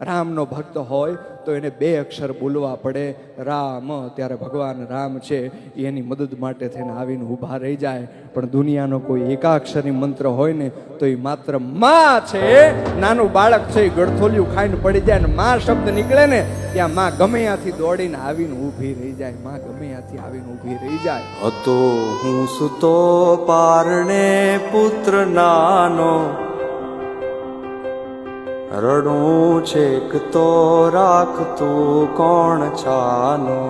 રામનો ભક્ત હોય તો એને 2 અક્ષર બોલવા પડે, રામ. ત્યારે ભગવાન રામ છે એની મદદ માટે થઈને આવીને ઊભા રહી જાય. પણ દુનિયાનો કોઈ એકાક્ષરી મંત્ર હોય ને તો એ માત્ર માં છે. નાનું બાળક છે, ગળથોલિયું ખાઈને પડી જાય ને માં શબ્દ નીકળે ને ત્યાં માં ગમે ત્યાંથી દોડીને આવીને ઊભી રહી જાય. માં ગમે ત્યાંથી આવીને ઊભી રહી જાય. હતો હું સુતો પારણે પુત્ર નાનો, રડું છેક તો રાખતું કોણ છાનો.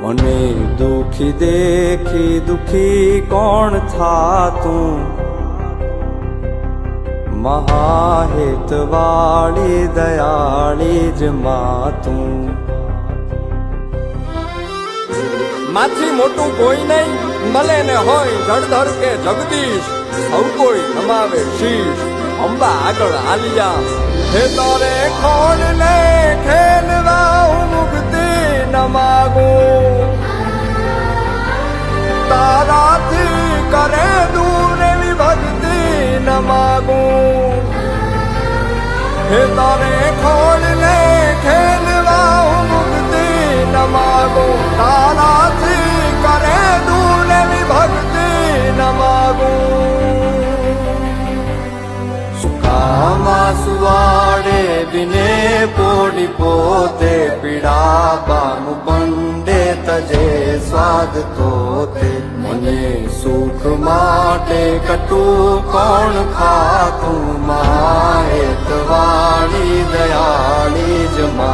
મને દુખી દેખી દુખી કોણ થાતું, મહાહેતવાળી દયાળી જ માતું. માથી મોટું કોઈ નહીં મળે ને હોય જળધર કે જગદીશ, સૌ કોઈ નમાવે શીશ. અંબા આગળ આલિયા હે તારે ખોડ ને ખેલવા હું મુક્તિ ન માગું, તારાથી કરે દૂર એવી ભક્તિ ન માગું. હે તારે ખોડ ને ખેલવા હું મુક્તિ ન માગું, તારાથી કરે દૂર એવી ભક્તિ ન માગું. સુકામાં સુવાડે વિને પોડી પોતે, પીડા બાનું બંડે તજે સ્વાદ તોતે. મને સુખ માટે કટું કોણ ખાતું, મહાહેતવાળી દયાળી જ માં.